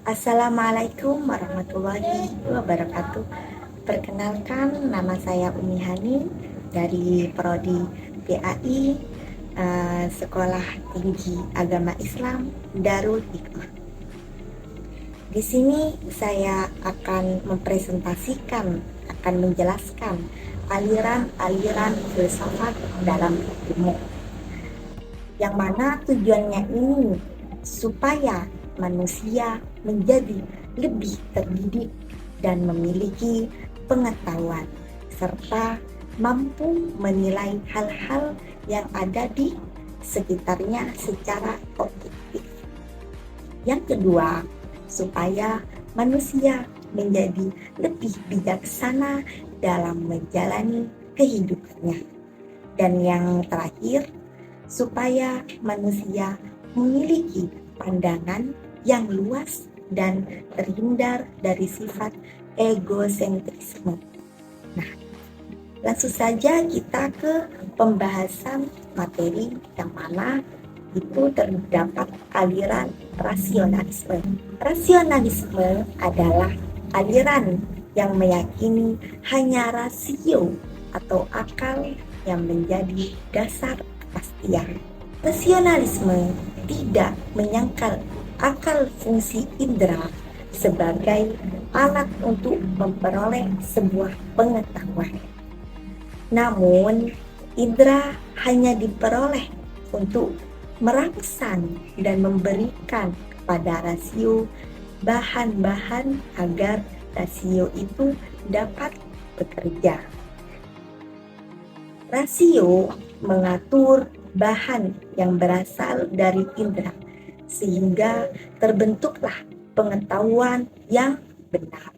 Assalamualaikum warahmatullahi wabarakatuh. Perkenalkan, nama saya Umi Hani dari Prodi PAI, Sekolah Tinggi Agama Islam Darul Hikmah. Di sini saya akan menjelaskan aliran-aliran filsafat dalam ilmu, yang mana tujuannya ini supaya manusia menjadi lebih terdidik dan memiliki pengetahuan serta mampu menilai hal-hal yang ada di sekitarnya secara objektif. Yang kedua, supaya manusia menjadi lebih bijaksana dalam menjalani kehidupannya. Dan yang terakhir, supaya manusia memiliki pandangan yang luas dan terhindar dari sifat egosentrisme. Nah, langsung saja kita ke pembahasan materi yang mana itu terdapat aliran rasionalisme. Rasionalisme adalah aliran yang meyakini hanya rasio atau akal yang menjadi dasar kepastian. Rasionalisme tidak menyangkal akal fungsi indera sebagai alat untuk memperoleh sebuah pengetahuan. Namun, indera hanya diperoleh untuk merangsang dan memberikan kepada rasio bahan-bahan agar rasio itu dapat bekerja. Rasio mengatur bahan yang berasal dari indera, sehingga terbentuklah pengetahuan yang benar.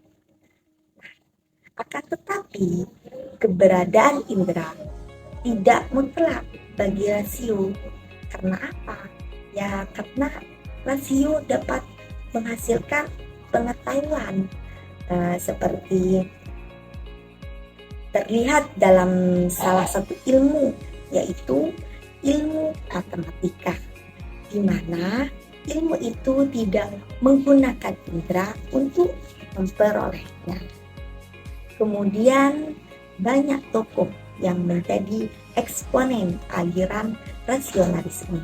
Akan tetapi, keberadaan indera tidak mutlak bagi rasio. Karena apa? Ya, karena rasio dapat menghasilkan pengetahuan seperti terlihat dalam salah satu ilmu, yaitu ilmu matematika, di mana ilmu itu tidak menggunakan indera untuk memperolehnya. Kemudian banyak tokoh yang menjadi eksponen aliran rasionalisme.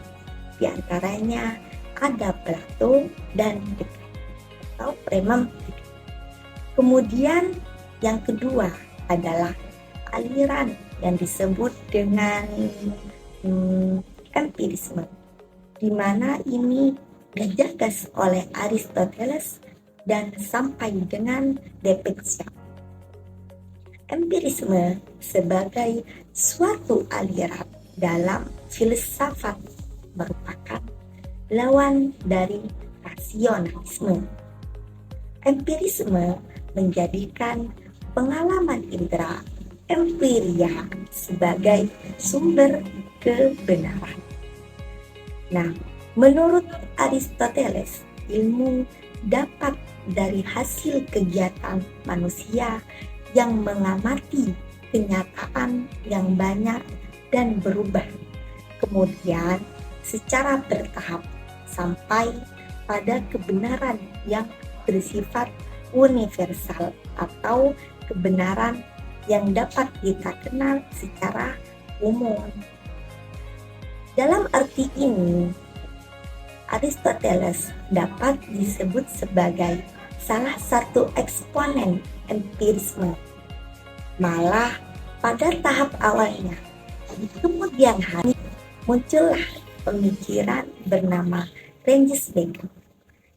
Di antaranya ada Plato dan Descartes atau pragmatik. Kemudian yang kedua adalah aliran yang disebut dengan empirisme, di mana ini digagas oleh Aristoteles dan sampai dengan Depiccia. Empirisme sebagai suatu aliran dalam filsafat merupakan lawan dari rasionalisme. Empirisme menjadikan pengalaman indera empiria sebagai sumber kebenaran. Nah, menurut Aristoteles, ilmu dapat dari hasil kegiatan manusia yang mengamati kenyataan yang banyak dan berubah, kemudian secara bertahap sampai pada kebenaran yang bersifat universal atau kebenaran yang dapat kita kenal secara umum. Dalam arti ini, Aristoteles dapat disebut sebagai salah satu eksponen empirisme. Malah pada tahap awalnya, kemudian hari muncullah pemikiran bernama Regensburg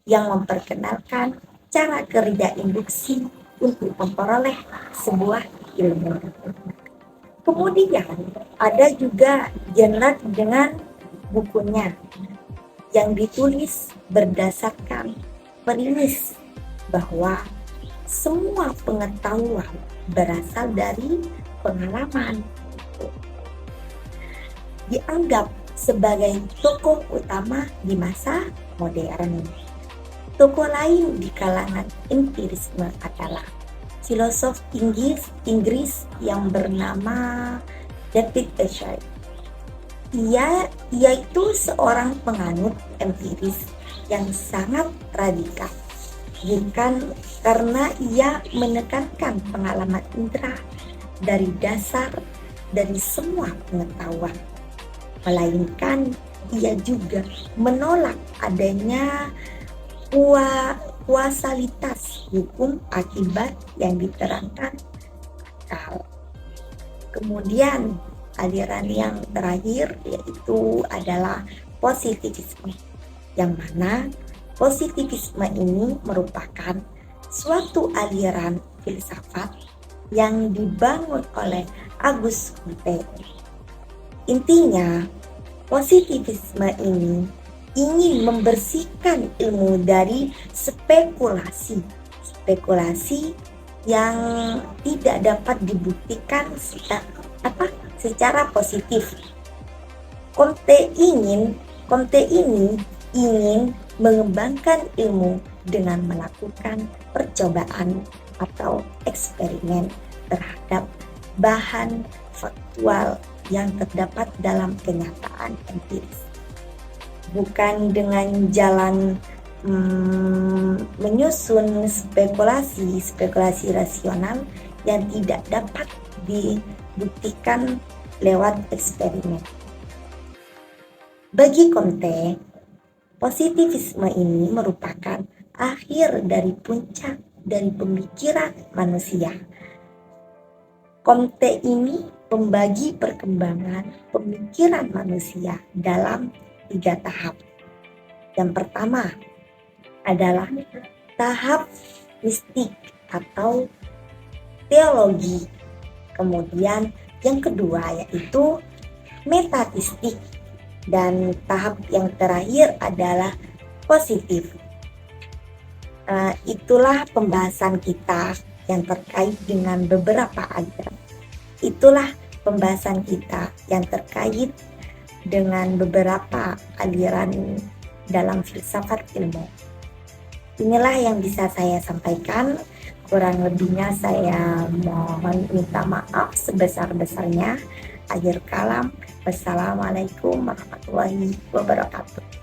yang memperkenalkan cara kerja induksi untuk memperoleh sebuah ilmu. Kemudian ada juga Jenrad dengan bukunya yang ditulis berdasarkan premis bahwa semua pengetahuan berasal dari pengalaman. Dianggap sebagai tokoh utama di masa modern. Tokoh lain di kalangan empirisme adalah filosof Inggris yang bernama David Hume. Ia itu seorang penganut empiris yang sangat radikal bukan karena ia menekankan pengalaman indera dari dasar dari semua pengetahuan, melainkan ia juga menolak adanya kuasalitas hukum akibat yang diterangkan akal. Kemudian aliran yang terakhir yaitu adalah positivisme, yang mana positivisme ini merupakan suatu aliran filsafat yang dibangun oleh Auguste Comte. Intinya, positivisme ini ingin membersihkan ilmu dari spekulasi yang tidak dapat dibuktikan secara positif. Comte ini ingin mengembangkan ilmu dengan melakukan percobaan atau eksperimen terhadap bahan faktual yang terdapat dalam kenyataan empiris, bukan dengan jalan menyusun spekulasi rasional yang tidak dapat dibuktikan lewat eksperimen. Bagi Comte, positivisme ini merupakan akhir dari puncak dari pemikiran manusia. Comte ini membagi perkembangan pemikiran manusia dalam 3 tahap. Yang pertama adalah tahap mistik atau teologi. Kemudian yang kedua yaitu metatistik. Dan tahap yang terakhir adalah positif. Itulah pembahasan kita yang terkait dengan beberapa aliran. Itulah pembahasan kita yang terkait dengan beberapa aliran dalam filsafat ilmu. Inilah yang bisa saya sampaikan. Kurang lebihnya saya mohon minta maaf sebesar-besarnya. Akhir kalam, wassalamualaikum warahmatullahi wabarakatuh.